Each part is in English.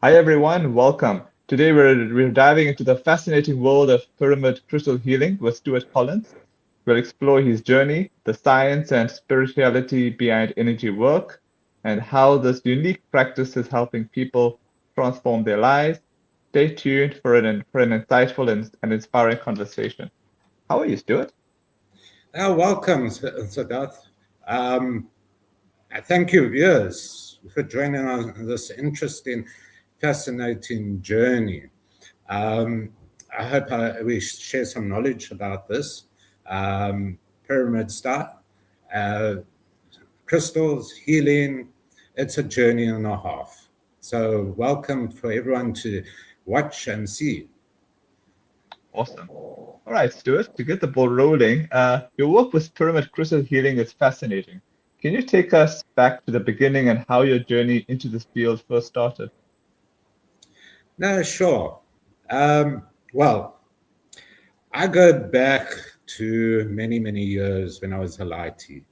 Hi everyone, welcome. Today we're diving into the fascinating world of pyramid crystal healing with Stuart Collins. We'll explore his journey, the science and spirituality behind energy work, and how this unique practice is helping people transform their lives. Stay tuned for an insightful and inspiring conversation. How are you, Stuart? Welcome, Siddharth. Um, Thank you, viewers, for joining us on this interesting, fascinating journey. Um, I hope we share some knowledge about this. Pyramid star, uh, crystals, healing, it's a journey and a half. So, welcome for everyone to watch and see. Awesome. All right, Stuart, to get the ball rolling, your work with pyramid crystal healing is fascinating. Can you take us back to the beginning and how your journey into this field first started? No, sure. Um, well, I go back to many, many years when I was a lighty.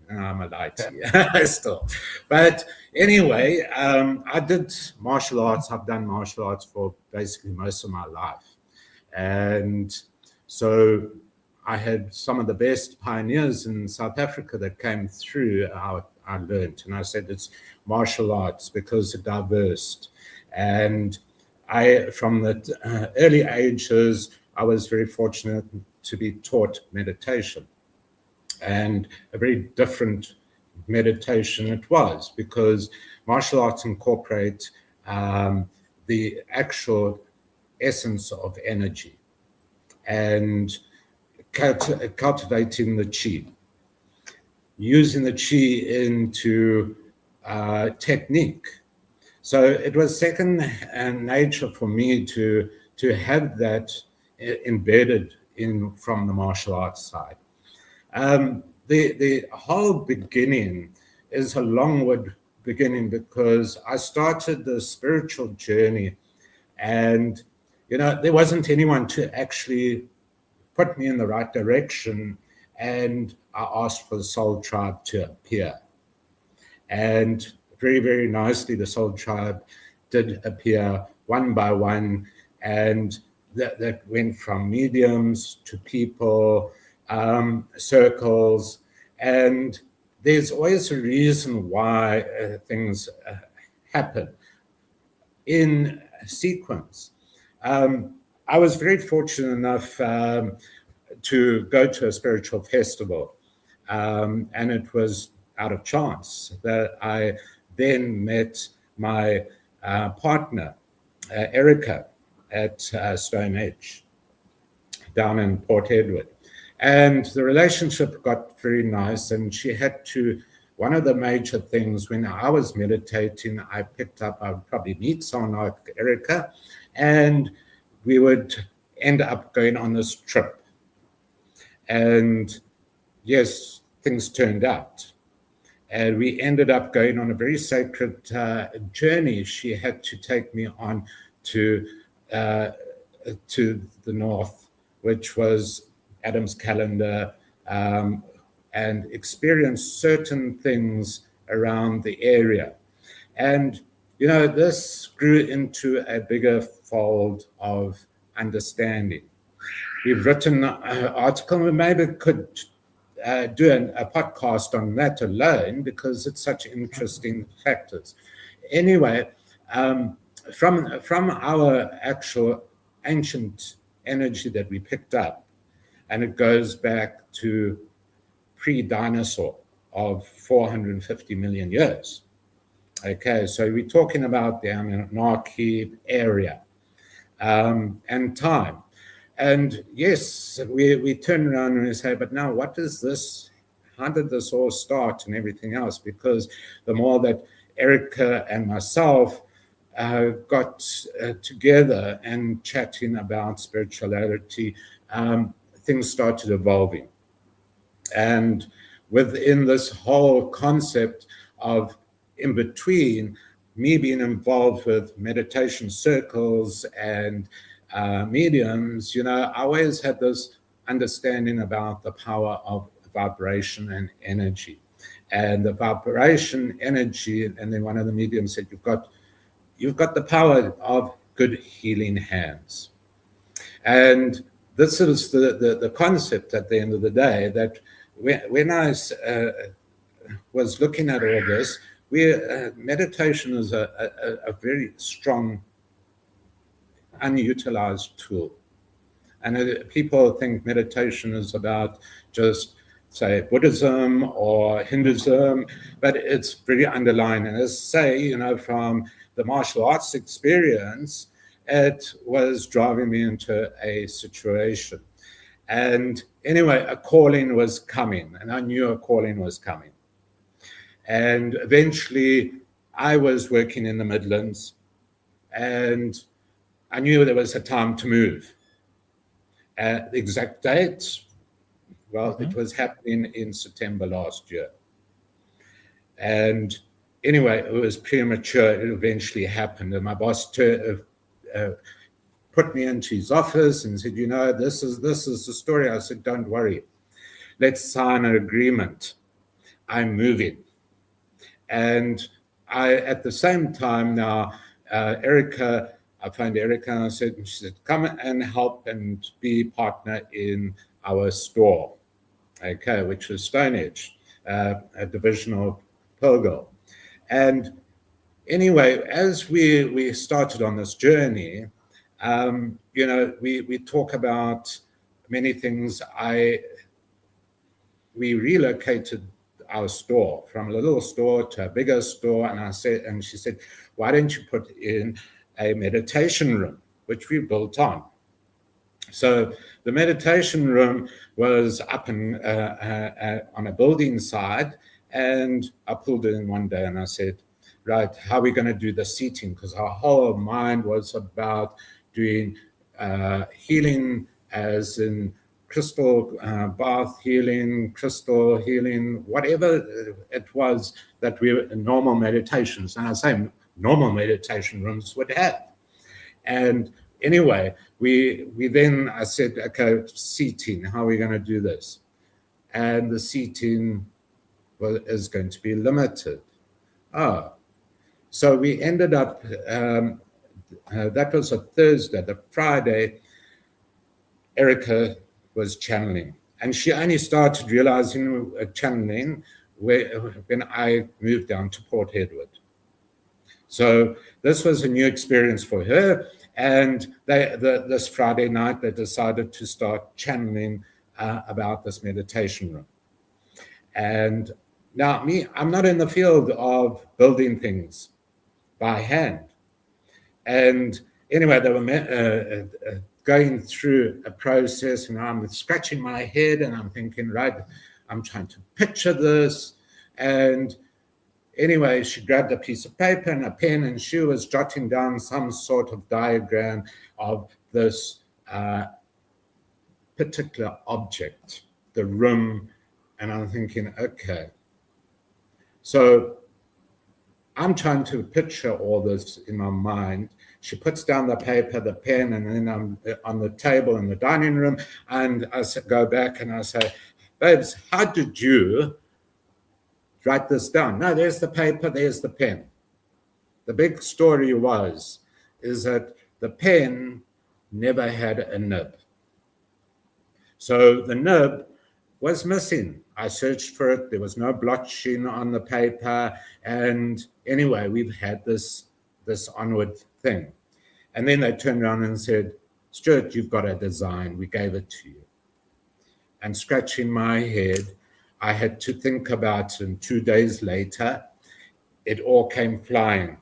I'm a Okay. lighty still. But anyway, I did martial arts. I've done martial arts for basically most of my life. And so I had some of the best pioneers in South Africa that came through. I learned, and I said it's martial arts because it diverse. And from the early ages, I was very fortunate to be taught meditation, and a very different meditation it was because martial arts incorporate the actual essence of energy and cultivating the chi, using the chi into technique. So it was second nature for me to have that embedded in from the martial arts side. The whole beginning is a longward beginning because I started the spiritual journey, and there wasn't anyone to actually put me in the right direction, and I asked for the soul tribe to appear. And very, very nicely, the soul tribe did appear one by one. And that went from mediums to people, circles. And there's always a reason why things happen in sequence. I was very fortunate enough to go to a spiritual festival, and it was out of chance that I then met my partner, Erica, at Stone Edge down in Port Edward. And the relationship got very nice, and she had to. One of the major things when I was meditating, I picked up, I would probably meet someone like Erica, and we would end up going on this trip. And yes, things turned out. And we ended up going on a very sacred journey. She had to take me on to uh, to the north, which was Adam's calendar, and experience certain things around the area. And, this grew into a bigger fold of understanding. We've written an article, we maybe could do a podcast on that alone because it's such interesting factors. Anyway, from our actual ancient energy that we picked up, and it goes back to pre-dinosaur of 450 million years. Okay, so we're talking about the Anunnaki area and time. And yes, we turn around and we say, but now what is this? How did this all start and everything else? Because the more that Erica and myself got together and chatting about spirituality, things started evolving. And within this whole concept of in between, me being involved with meditation circles and mediums, I always had this understanding about the power of vibration and energy. And the vibration energy, and then one of the mediums said, you've got the power of good healing hands. And this is the concept at the end of the day, that when I was looking at all this, meditation is a very strong, unutilized tool. And people think meditation is about just, say, Buddhism or Hinduism, but it's very underlying. And as I say, from the martial arts experience, it was driving me into a situation. And anyway, a calling was coming, and I knew a calling was coming. And eventually, I was working in the Midlands, and I knew there was a time to move. The exact date, well, it was happening in September last year. And anyway, it was premature. It eventually happened. And my boss put me into his office and said, this is the story. I said, don't worry. Let's sign an agreement. I'm moving. And at the same time now, I found Erica and she said, come and help and be partner in our store, okay, which is Stone Age, a division of Pearl Girl. And anyway, as we started on this journey, we talk about many things. We relocated our store from a little store to a bigger store, and she said, why don't you put in a meditation room, which we built on. So the meditation room was up on a building side, and I pulled it in one day and I said, right, how are we going to do the seating? Because our whole mind was about doing healing, as in crystal bath healing, crystal healing, whatever it was that we were in normal meditations. And I say normal meditation rooms would have. And anyway, I said, okay, seating, how are we going to do this? And the seating is going to be limited. So we ended up, that was a Thursday. The Friday, Erica was channeling. And she only started realizing channeling when I moved down to Port Edward. So this was a new experience for her. And this Friday night, they decided to start channeling about this meditation room. And now I'm not in the field of building things by hand. And anyway, they were going through a process, and I'm scratching my head and I'm thinking, right, I'm trying to picture this. And anyway, she grabbed a piece of paper and a pen, and she was jotting down some sort of diagram of this particular object, the room. And I'm thinking, okay. So I'm trying to picture all this in my mind. She puts down the paper, the pen, and then I'm on the table in the dining room. And I go back and I say, babes, how did you write this down? No, there's the paper, there's the pen. The big story is that the pen never had a nib. So the nib was missing. I searched for it. There was no blotching on the paper. And anyway, we've had this onward thing. And then they turned around and said, Stuart, you've got a design. We gave it to you. And scratching my head, I had to think about it. And 2 days later, it all came flying.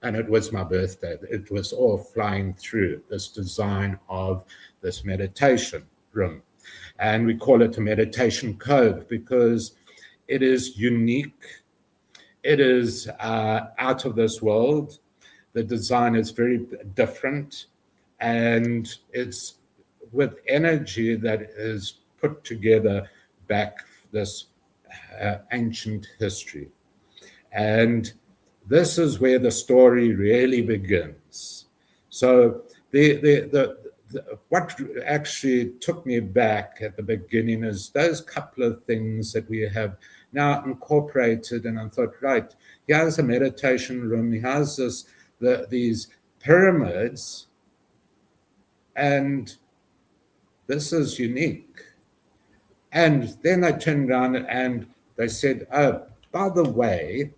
And it was my birthday. It was all flying through this design of this meditation room. And we call it a meditation cove because it is unique. It is out of this world. The design is very different. And it's with energy that is put together back this ancient history. And this is where the story really begins. So what actually took me back at the beginning is those couple of things that we have now incorporated. And I thought, right, here's a meditation room. Here's this these pyramids, and this is unique. And then they turned around and they said, oh, by the way,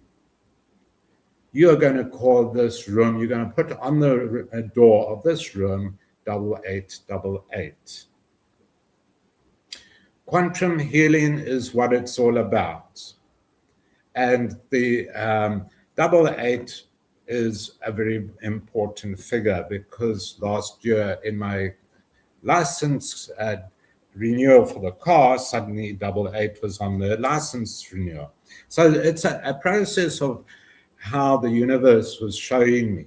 you are going to call this room, you're going to put on the door of this room 8888. Quantum healing is what it's all about. And the 88 is a very important figure, because last year in my license renewal for the car, suddenly 88 was on the license renewal. So it's a process of how the universe was showing me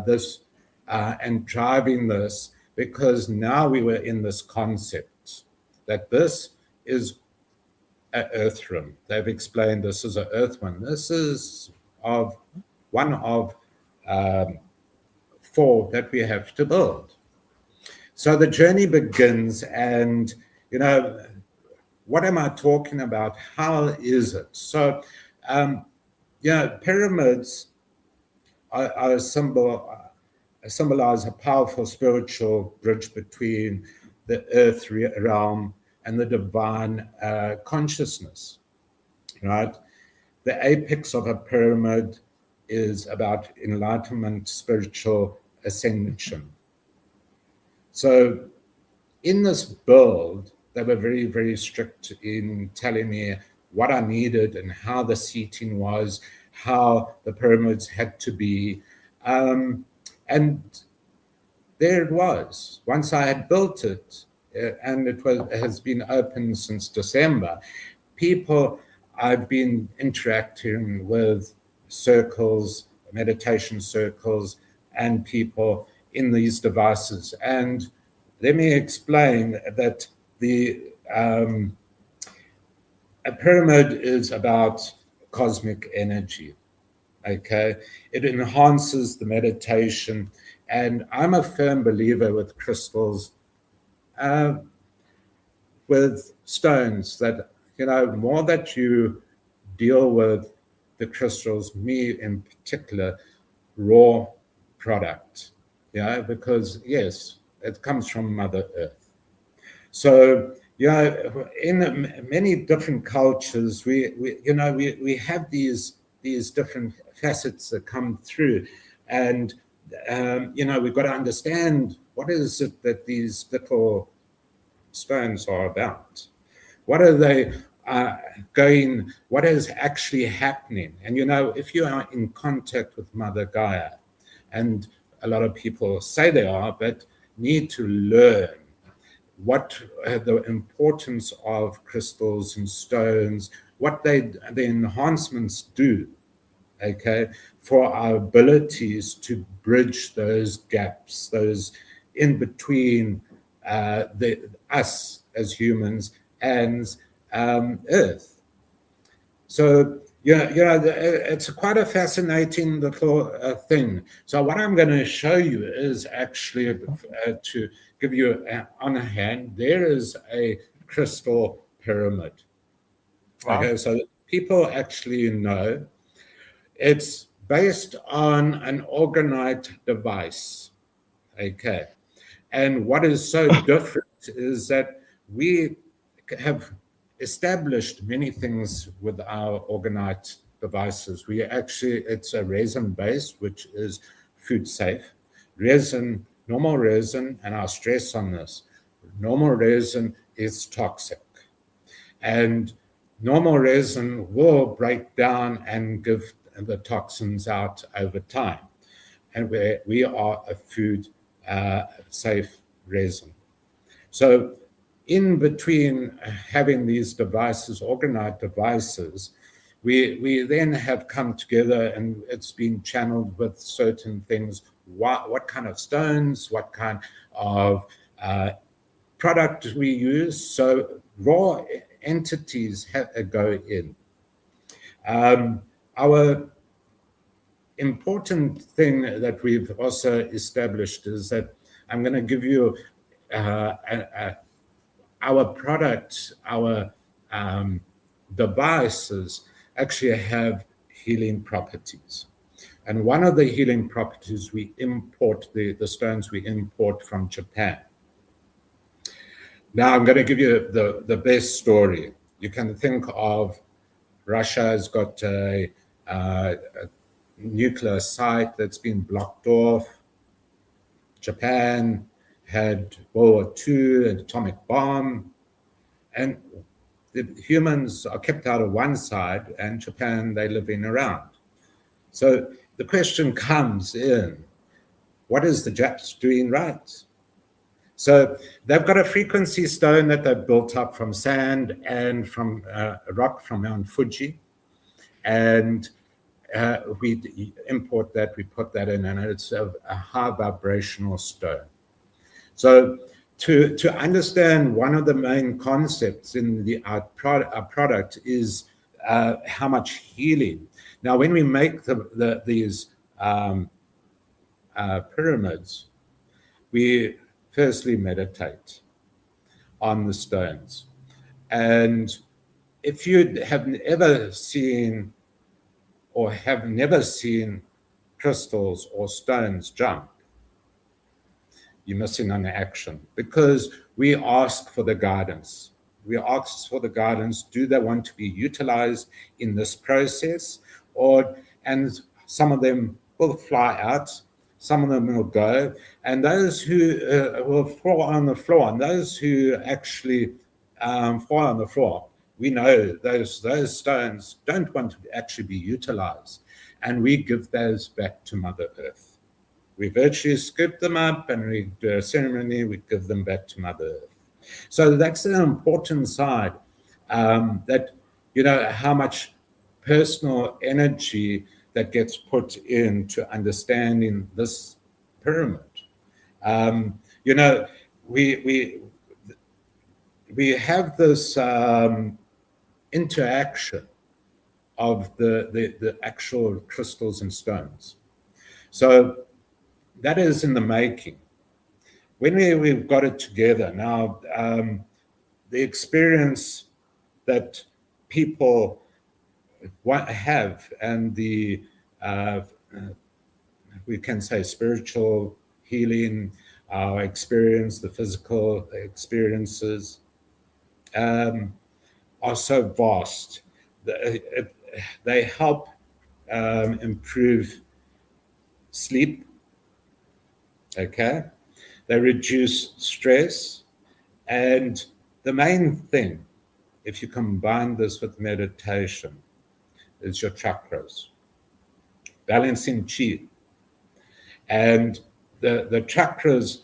this and driving this, because now we were in this concept that this is an earth room. They've explained this is an earth one. This is of one of 4 that we have to build. So the journey begins, and what am I talking about? How is it? So pyramids are a symbolize a powerful spiritual bridge between the earth realm and the divine consciousness, right? The apex of a pyramid is about enlightenment, spiritual ascension. So in this build, they were very, very strict in telling me what I needed and how the seating was, how the pyramids had to be. And there it was. Once I had built it, and it has been open since December, I've been interacting with circles, meditation circles, and people in these devices. And let me explain that a pyramid is about cosmic energy. Okay, it enhances the meditation, and I'm a firm believer with crystals, with stones, that more that you deal with the crystals, me in particular, raw product, because yes, it comes from Mother Earth. So in many different cultures, we have these different facets that come through, and we've got to understand what is it that these little stones are about. What are they going? What is actually happening? And if you are in contact with Mother Gaia, and a lot of people say they are, but need to learn what the importance of crystals and stones, what the enhancements do, okay, for our abilities to bridge those gaps, those in between us as humans and Earth. So it's quite a fascinating little thing. So what I'm going to show you is actually to give you on hand, there is a crystal pyramid. Wow. Okay, so people actually know it's based on an orgonite device. Okay, and what is so different is that we have established many things with our orgonite devices. It's a resin base, which is food safe. Resin, normal resin, and I'll stress on this, normal resin is toxic. And normal resin will break down and give the toxins out over time. And we are a food safe resin. So in between having these devices, orgonite devices, we then have come together, and it's been channeled with certain things, what kind of stones, what kind of product we use. So raw entities go in. Our important thing that we've also established is that I'm going to give you our product, our devices actually have healing properties. And one of the healing properties we import, the stones we import from Japan. Now I'm going to give you the best story. You can think of Russia has got a nuclear site that's been blocked off. Japan had World War II, an atomic bomb, and the humans are kept out of one side, and Japan, they live in around. So the question comes in, what is the Japs doing right? So they've got a frequency stone that they've built up from sand and from rock from Mount Fuji. And we import that, we put that in, and it's a high vibrational stone. So to understand one of the main concepts in our product is how much healing. Now, when we make these pyramids, we firstly meditate on the stones. And if you have ever seen or have never seen crystals or stones jump, you're missing on the action, because we ask for the guidance. We ask for the guidance. Do they want to be utilized in this process? And some of them will fly out, some of them will go, and those who will fall on the floor, and those who actually fall on the floor, we know those stones don't want to actually be utilized, and we give those back to Mother Earth. We virtually scoop them up and we do a ceremony, we give them back to Mother Earth. So that's an important side, that, how much personal energy that gets put into understanding this pyramid. We have this interaction of the actual crystals and stones. So that is in the making. When we've got it together now, the experience that people have, and the we can say spiritual healing, our experience, the physical experiences, are so vast. They help improve sleep. Okay, they reduce stress, and the main thing, if you combine this with meditation, is your chakras, balancing chi. And the chakras,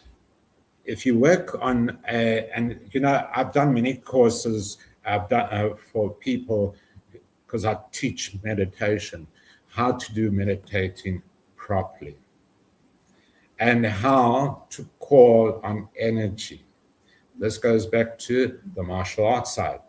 if you work on I've done many courses I've done for people, because I teach meditation, how to do meditating properly, and how to call on energy. This goes back to the martial arts side.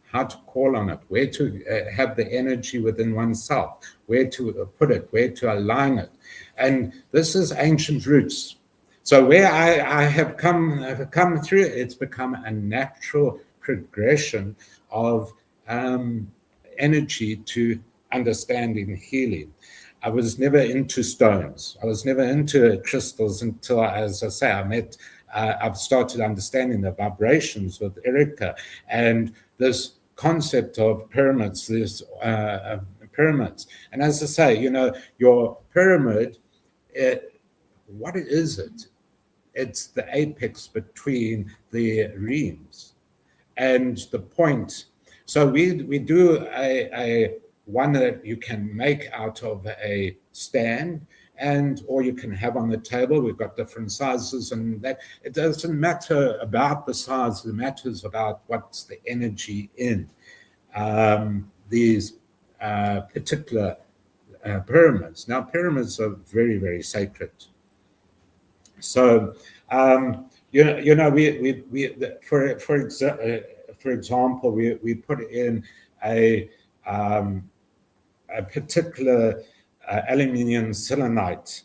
How to call on it, where to have the energy within oneself, where to put it, where to align it. And this is ancient roots. So where I have come through, it's become a natural progression of energy to understanding healing. I was never into stones. I was never into crystals until, as I say, I've started understanding the vibrations with Erica and this concept of pyramids, pyramids. And as I say, your pyramid, what is it? It's the apex between the reams and the point. So we do a one that you can make out of a stand, or you can have on the table. We've got different sizes, and that it doesn't matter about the size. It matters about what's the energy in these particular pyramids. Now, pyramids are very, very sacred. So, for example, we put in a particular aluminium selenite,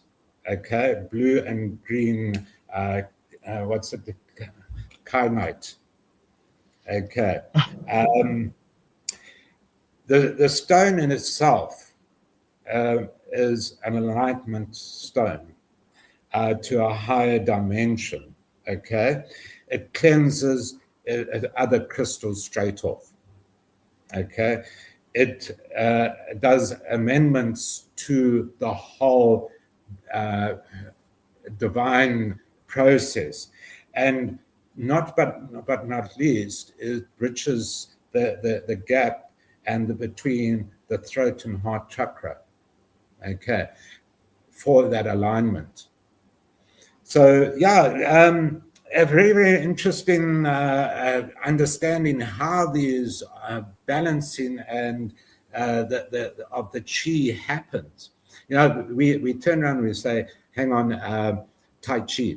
okay, blue and green, kyanite, okay. The stone in itself is an enlightenment stone to a higher dimension. Okay, it cleanses other crystals straight off. Okay, it does amendments to the whole divine process, and not least, it bridges the gap and between the throat and heart chakra. Okay, for that alignment. So yeah, a very, very interesting understanding how these balancing and of the chi happens. You know, we turn around and we say, hang on, Tai Chi.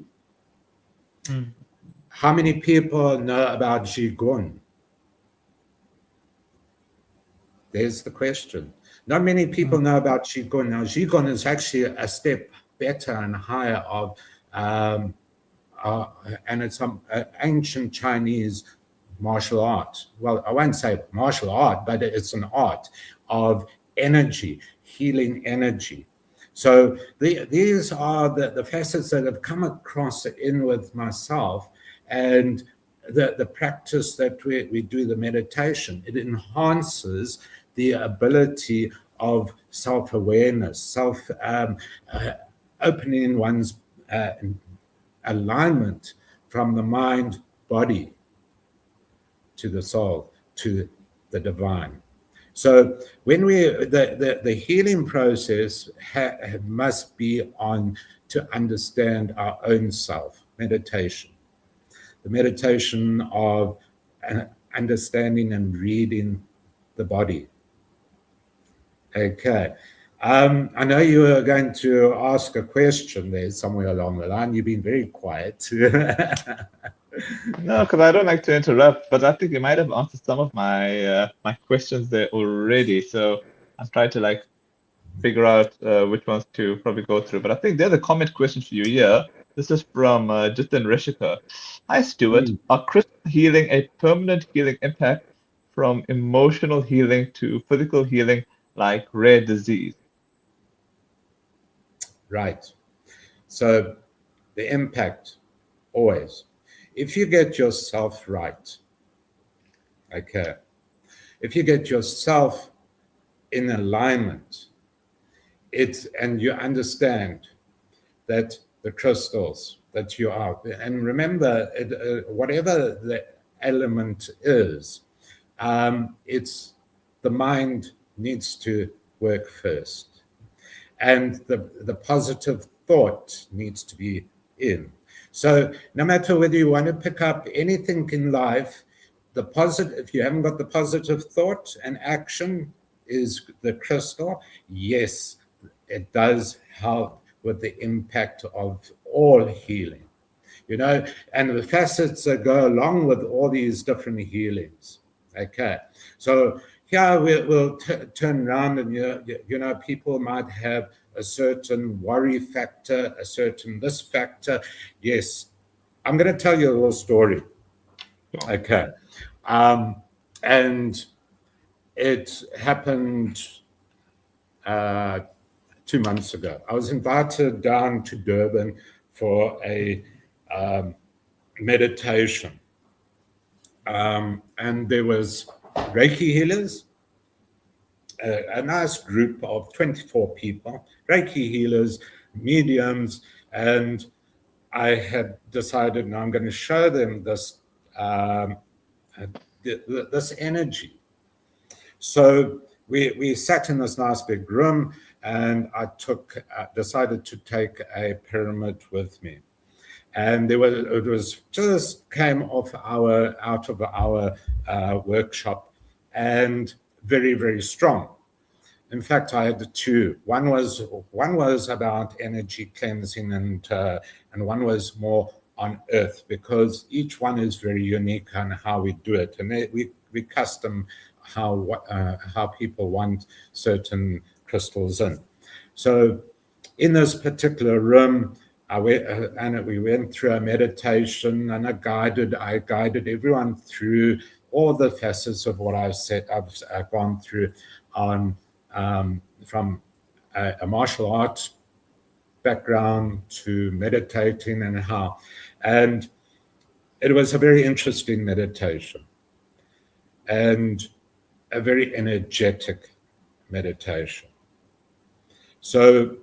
How many people know about Qigong? There's the question. Not many people know about Qigong. Now, Qigong is actually a step better and higher of, and it's some ancient Chinese martial art. Well, I won't say martial art, but it's an art of energy, healing energy. So these are the facets that have come across in with myself, and the practice that we do, the meditation. It enhances the ability of self-awareness, opening one's alignment from the mind, body, to the soul, to the divine. So when the healing process must be on to understand our own self, meditation. The meditation of understanding and reading the body. Okay. I know you were going to ask a question there somewhere along the line. You've been very quiet. No, because I don't like to interrupt, but I think you might have answered some of my my questions there already. So I'm trying to like figure out which ones to probably go through. But I think there's a comment question for you here. This is from Jitin Rishika. Hi, Stuart. Are crystal healing a permanent healing impact from emotional healing to physical healing, like rare disease? Right. So the impact, always. If you get yourself right, okay, if you get yourself in alignment, and you understand that the crystals that you are, and remember, whatever the element is, it's the mind needs to work first, and the positive thought needs to be in. So no matter whether you want to pick up anything in life, the positive, if you haven't got the positive thought and action, is the crystal. Yes, it does help with the impact of all healing, you know, and the facets that go along with all these different healings. Okay, so here we'll turn around, and you know, people might have a certain worry factor, a certain this factor. Yes, I'm going to tell you a little story. Okay, and it happened 2 months ago. I was invited down to Durban for a meditation, and there was Reiki healers, a nice group of 24 people, Reiki healers, mediums, and I had decided, now I'm going to show them this this energy. So we sat in this nice big room, and I decided to take a pyramid with me. And it was just came out of our workshop, and very, very strong. In fact, I had two. One was about energy cleansing, and one was more on earth, because each one is very unique on how we do it, and we custom how people want certain crystals in. So in this particular room, we went through a meditation, and I guided everyone through all the facets of what I've gone through on from a martial arts background to meditating and how. And it was a very interesting meditation and a very energetic meditation. So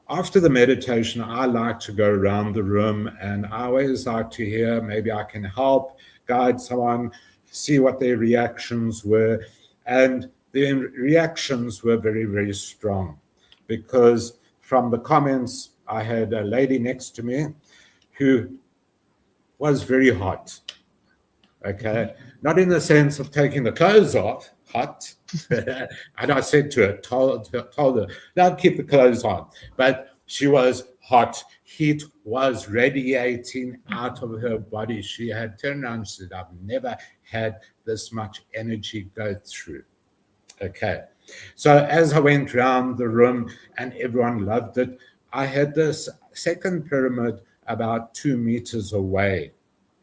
after the meditation, I like to go around the room and I always like to hear, maybe I can help guide someone, see what their reactions were. And the reactions were very, very strong because from the comments, I had a lady next to me who was very hot. Okay, not in the sense of taking the clothes off, hot. And I said to her, told her, now keep the clothes on. But she was hot. Heat was radiating out of her body. She had turned around and said, I've never had this much energy go through. Okay. So as I went around the room and everyone loved it, I had this second pyramid about 2 meters away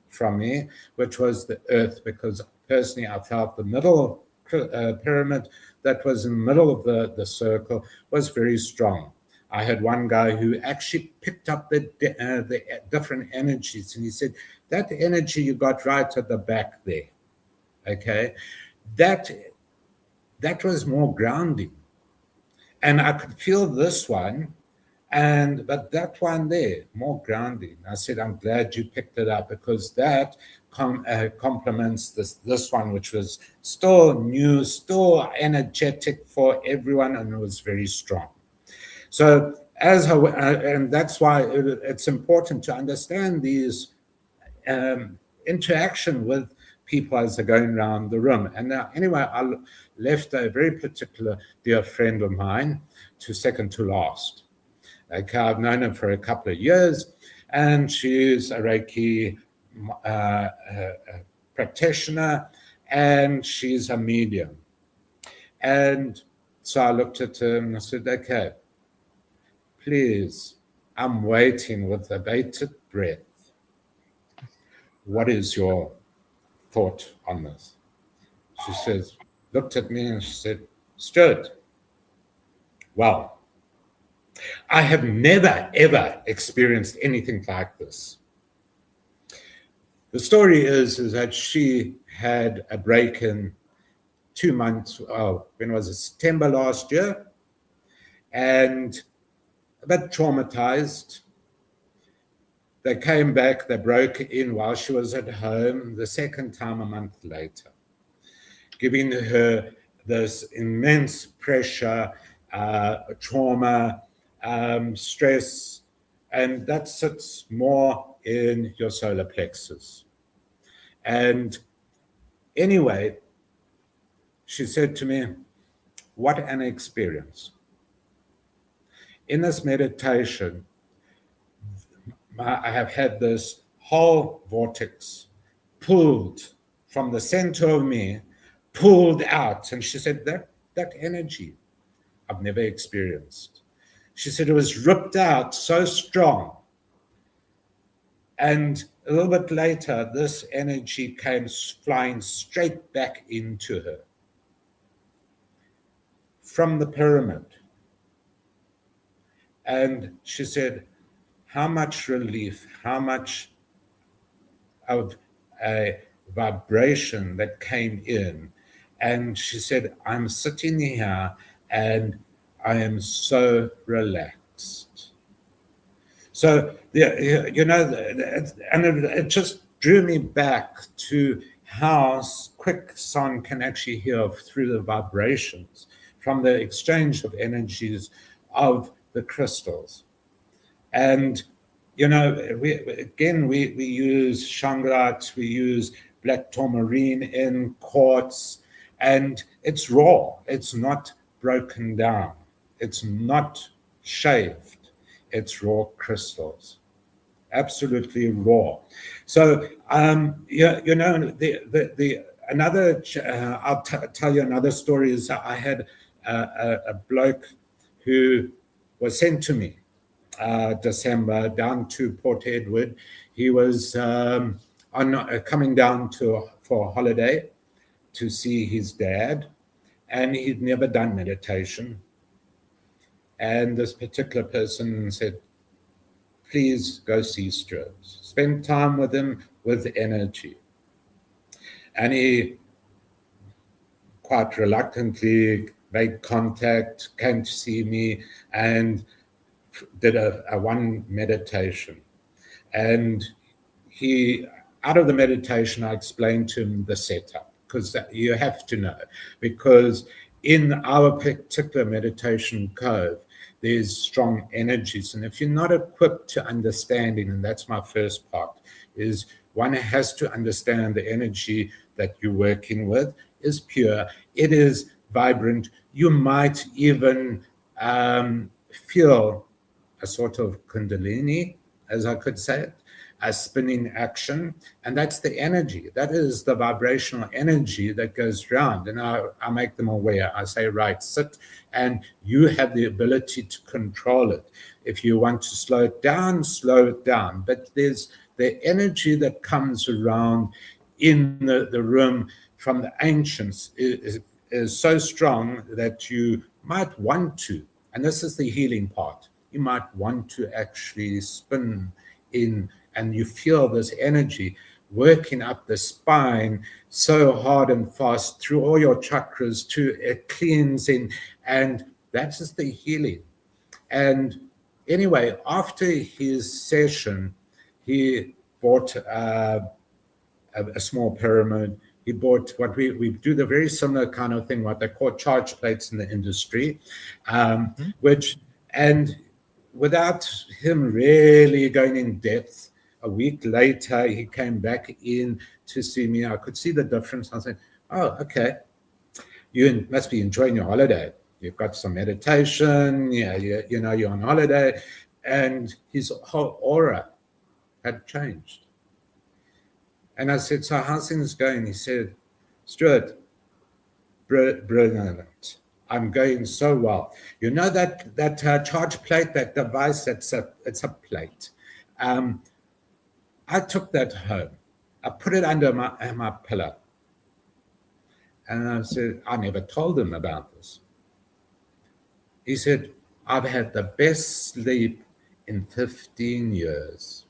from me, which was the earth, because personally I felt the middle pyramid that was in the middle of the circle was very strong. I had one guy who actually picked up the different energies, and he said, that energy you got right at the back there, okay, that was more grounding. And I could feel this one, but that one there, more grounding. I said, I'm glad you picked it up because that complements this one, which was still new, still energetic for everyone, and it was very strong. So and that's why it's important to understand these interaction with people as they're going around the room. And now, anyway, I left a very particular dear friend of mine to second to last. Okay, I've known her for a couple of years, and she's a Reiki practitioner, and she's a medium. And so I looked at her and I said, okay, please, I'm waiting with a bated breath. What is your thought on this? She says, looked at me and she said, Stuart, well, I have never, ever experienced anything like this. The story is that she had a break in 2 months, when was it, September last year, and a bit traumatized. They came back, they broke in while she was at home, the second time a month later, giving her this immense pressure, trauma, stress, and that sits more in your solar plexus. And anyway, she said to me, what an experience. In this meditation, I have had this whole vortex pulled from the center of me, pulled out. And she said, that energy I've never experienced. She said it was ripped out so strong. And a little bit later, this energy came flying straight back into her from the pyramid. And she said, how much relief, how much of a vibration that came in. And she said, I'm sitting here and I am so relaxed. So, you know, and it just drew me back to how quick sound can actually hear through the vibrations from the exchange of energies of the crystals. And, you know, we use shangrat, we use black tourmaline in quartz, and it's raw. It's not broken down. It's not shaved. It's raw crystals, absolutely raw. So, you know, another. I'll tell you another story. Is I had a bloke who was sent to me December down to Port Edward. He was coming down for a holiday to see his dad, and he'd never done meditation. And this particular person said, please go see Stuart. Spend time with him with energy. And he quite reluctantly made contact, came to see me, and did a one meditation. And he, out of the meditation, I explained to him the setup, because you have to know, because in our particular meditation cove, there's strong energies. And if you're not equipped to understanding, and that's my first part, is one has to understand the energy that you're working with is pure, it is vibrant. You might even feel a sort of kundalini, as I could say it, a spinning action, and that's the energy. That is the vibrational energy that goes around. And I make them aware. I say, right, sit, and you have the ability to control it. If you want to slow it down, slow it down. But there's the energy that comes around in the room from the ancients is so strong that you might want to, and this is the healing part, you might want to actually spin in, and you feel this energy working up the spine so hard and fast through all your chakras to a cleansing, and that is the healing. And anyway, after his session, he bought a small pyramid. He bought what we do, the very similar kind of thing, what they call charge plates in the industry, which, and without him really going in depth, a week later, he came back in to see me. I could see the difference. I said, oh, okay, you must be enjoying your holiday. You've got some meditation, yeah, you know, you're on holiday. And his whole aura had changed. And I said, so how's things going? He said, Stuart, brilliant. I'm going so well. You know that charge plate, that device, it's a plate. I took that home. I put it under my pillow. And I said, I never told him about this. He said, I've had the best sleep in 15 years.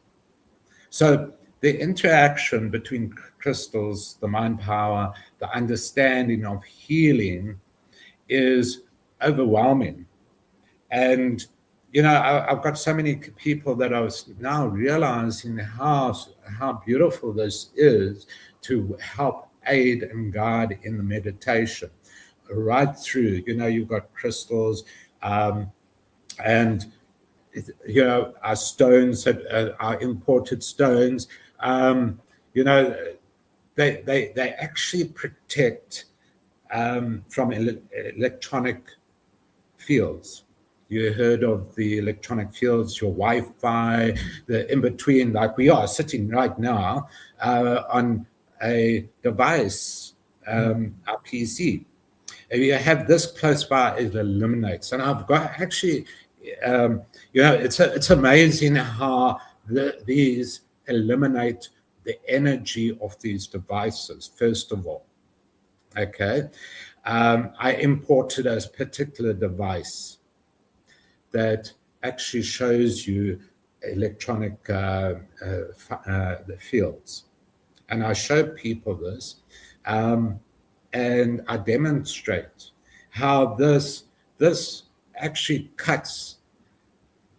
So the interaction between crystals, the mind power, the understanding of healing is overwhelming. And, you know, I've got so many people that I was now realizing how beautiful this is to help aid and guide in the meditation. Right through, you know, you've got crystals, and you know, our stones, our imported stones, you know, they actually protect from electronic fields. You heard of the electronic fields, your Wi-Fi, the in-between, like we are sitting right now on a device, our PC. If you have this close by, it eliminates. And I've got actually, you know, it's amazing how these eliminate the energy of these devices, first of all. Okay. I imported a particular device that actually shows you electronic the fields. And I show people this. And I demonstrate how this actually cuts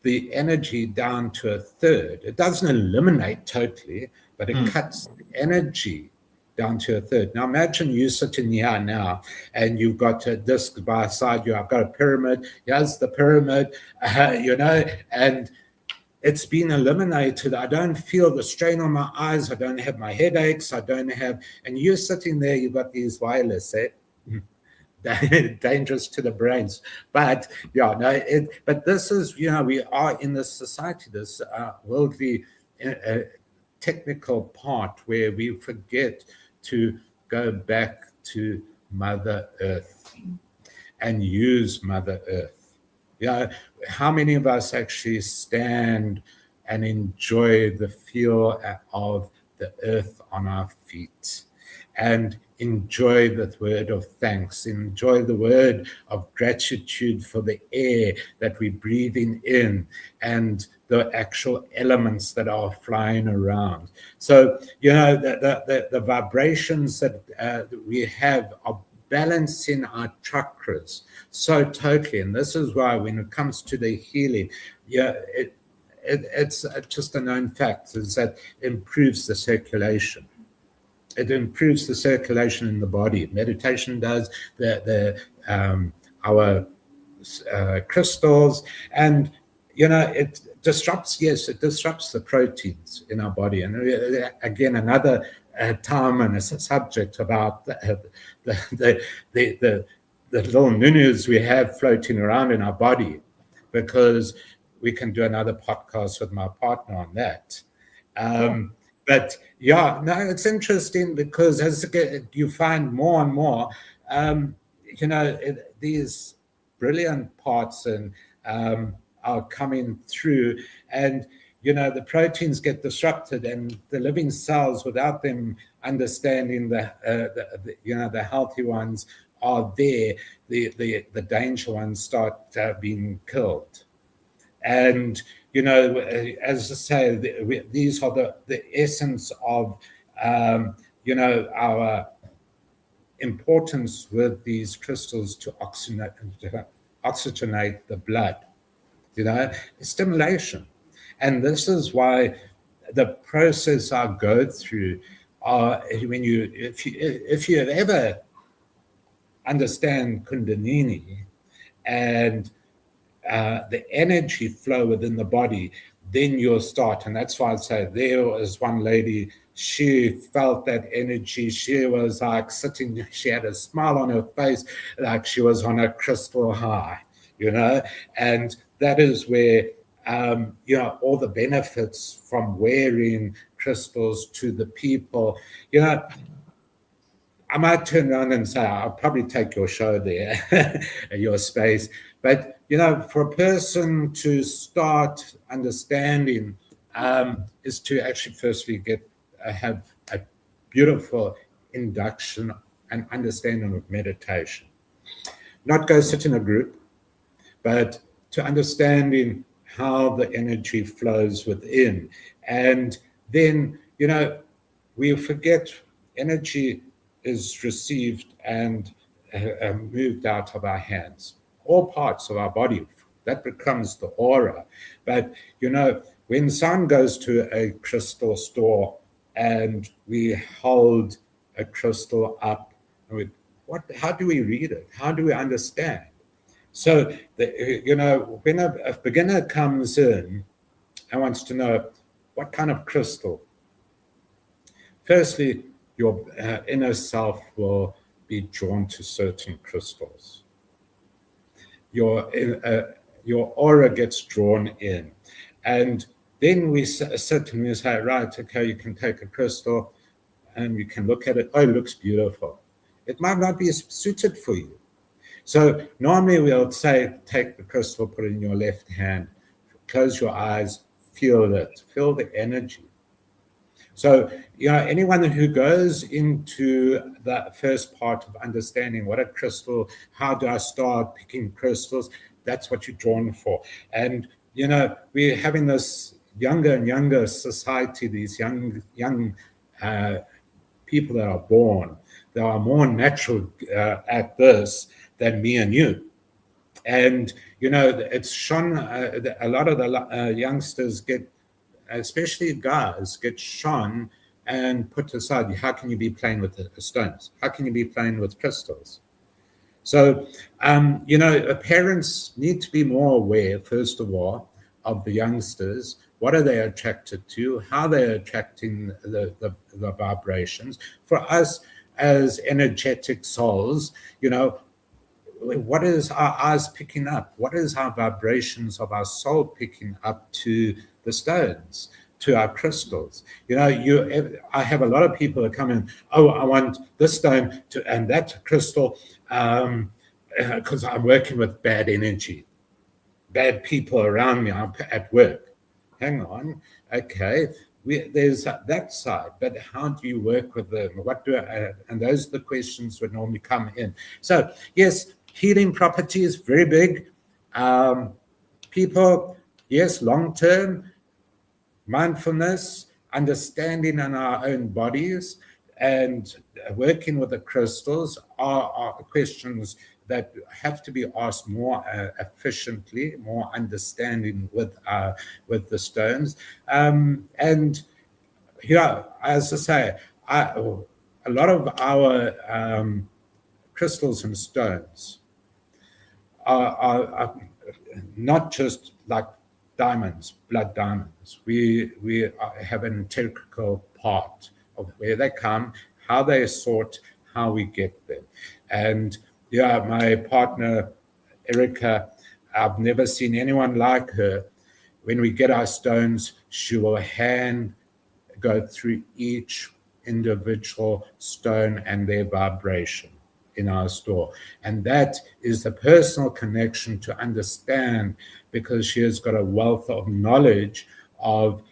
the energy down to a third. It doesn't eliminate totally, but it cuts the energy down to a third. Now imagine you sitting here now and you've got a disc by side you, I've got a pyramid, here's the pyramid, you know, and it's been eliminated. I don't feel the strain on my eyes. I don't have my headaches. I don't have, and you're sitting there, you've got these wireless, dangerous to the brains. But yeah, no, but this is, you know, we are in this society, this worldly technical part where we forget to go back to Mother Earth and use Mother Earth. Yeah, how many of us actually stand and enjoy the feel of the earth on our feet and enjoy the word of thanks, enjoy the word of gratitude for the air that we're breathing in and the actual elements that are flying around. So, the vibrations that we have are balancing our chakras so totally. And this is why when it comes to the healing, it's just a known fact is that it improves the circulation. It improves the circulation in the body. Meditation does, our crystals, and it disrupts. Yes, it disrupts the proteins in our body. And again, another time and a subject about the little nunus we have floating around in our body, because we can do another podcast with my partner on that. But yeah, no, it's interesting because as you find more and more, these brilliant parts and are coming through, and the proteins get disrupted, and the living cells, without them understanding the healthy ones are there, the danger ones start being killed. And as I say, these are the essence of our importance with these crystals to oxygenate the blood, stimulation. And this is why the process I go through are if you ever understand Kundalini and the energy flow within the body, then you'll start. And that's why I say there was one lady, she felt that energy. She was like sitting, she had a smile on her face, like she was on a crystal high, and that is where, all the benefits from wearing crystals to the people, I might turn around and say, I'll probably take your show there, your space. But, for a person to start understanding is to actually firstly have a beautiful induction and understanding of meditation. Not go sit in a group, but to understanding how the energy flows within. And then, we forget energy is received and moved out of our hands, all parts of our body. That becomes the aura. But, when someone goes to a crystal store and we hold a crystal up, how do we read it? How do we understand? So, when a beginner comes in and wants to know what kind of crystal, firstly, your inner self will be drawn to certain crystals. Your aura gets drawn in. And then we sit and we say, right, okay, you can take a crystal and you can look at it. Oh, it looks beautiful. It might not be suited for you. So normally we'll say, take the crystal, put it in your left hand, close your eyes, feel it, feel the energy. So, anyone who goes into the first part of understanding what a crystal, how do I start picking crystals, that's what you're drawn for. And, we're having this younger and younger society, these young people that are born, they are more natural at this than me and you. And, it's shone, a lot of the youngsters get, especially guys, get shone and put aside. How can you be playing with the stones? How can you be playing with crystals? So, parents need to be more aware, first of all, of the youngsters. What are they attracted to? How they're attracting the vibrations. For us as energetic souls, what is our eyes picking up? What is our vibrations of our soul picking up to the stones, to our crystals? I have a lot of people that come in, oh, I want this stone and that crystal because I'm working with bad energy, bad people around me at work. Hang on, okay. there's that side, but how do you work with them? And those are the questions that normally come in. So yes, healing property is very big. People, yes, long term mindfulness, understanding in our own bodies, and working with the crystals are questions that have to be asked more efficiently, more understanding with the stones. And yeah, as I say, a lot of our crystals and stones are not just like diamonds, blood diamonds. We have an integral part of where they come, how they're sought, how we get them. And yeah, my partner, Erica, I've never seen anyone like her. When we get our stones, she will go through each individual stone and their vibration in our store. And that is the personal connection to understand, because she has got a wealth of knowledge of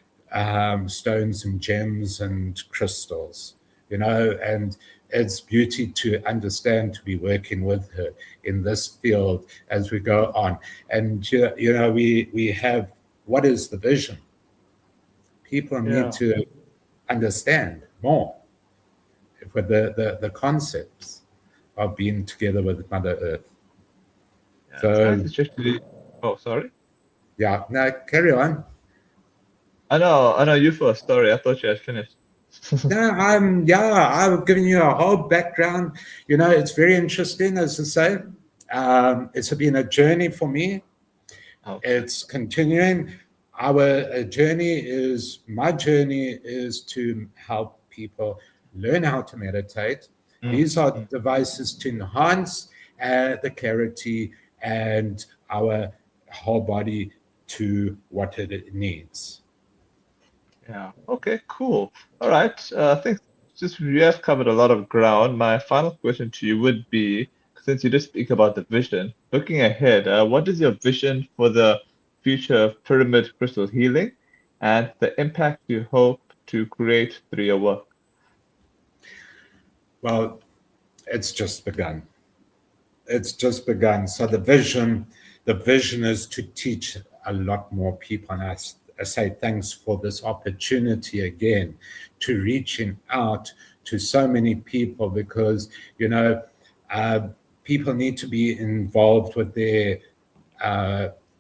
stones and gems and crystals, and it's beauty to understand, to be working with her in this field as we go on. And, we have, what is the vision? People need to understand more with the concepts of being together with Mother Earth. Yeah, so, it's actually, oh, sorry. Yeah, no, carry on. I know you first. Sorry, I thought you had finished. No, I've given you a whole background. It's very interesting, as I say. It's been a journey for me. Okay. It's continuing. My journey is to help people learn how to meditate. These are devices to enhance the clarity and our whole body to what it needs. Yeah. Okay, cool. All right. I think just we have covered a lot of ground. My final question to you would be, since you did speak about the vision, looking ahead, what is your vision for the future of pyramid crystal healing and the impact you hope to create through your work? Well, it's just begun. It's just begun. So the vision is to teach a lot more people. And I say thanks for this opportunity again to reaching out to so many people, because people need to be involved with their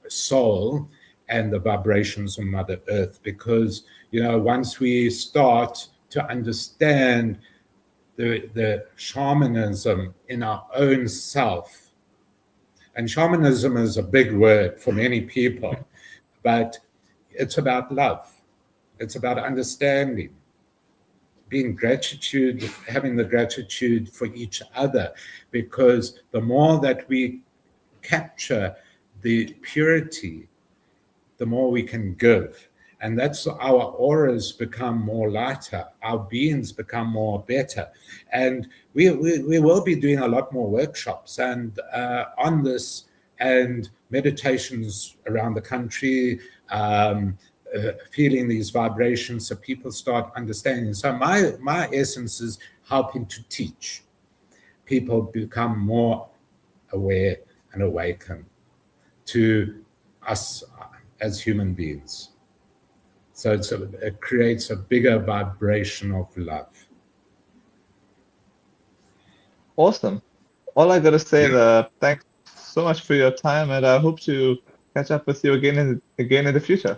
soul and the vibrations of Mother Earth, because once we start to understand the shamanism in our own self, and shamanism is a big word for many people, but it's about love. It's about understanding, having the gratitude for each other, because the more that we capture the purity, the more we can give. And that's our auras become more lighter, our beings become more better. And we will be doing a lot more workshops and on this, and meditations around the country, feeling these vibrations so people start understanding. So my essence is helping to teach people become more aware and awaken to us as human beings. So it creates a bigger vibration of love. Awesome. All I gotta say is thanks so much for your time, and I hope to catch up with you again in the future.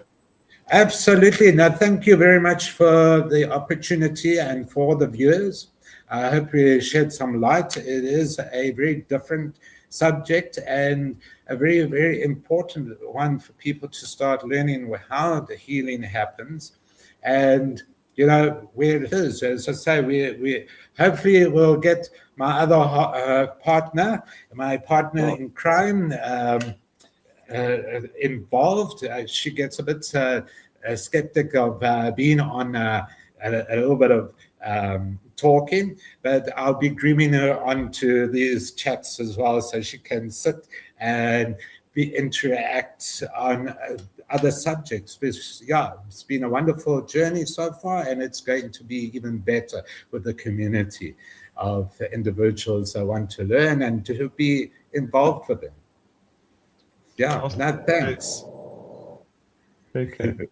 Absolutely. Now, thank you very much for the opportunity and for the viewers. I hope we shed some light. It is a very different subject and a very, very important one for people to start learning how the healing happens and where it is. As I say, we hopefully will get my other partner in crime involved. She gets a bit skeptic of being on a little bit of talking, but I'll be grooming her onto these chats as well, so she can sit and interact on other subjects. But yeah, it's been a wonderful journey so far, and it's going to be even better with the community of individuals that want to learn and to be involved with them. Yeah, Awesome. no, thanks. Okay.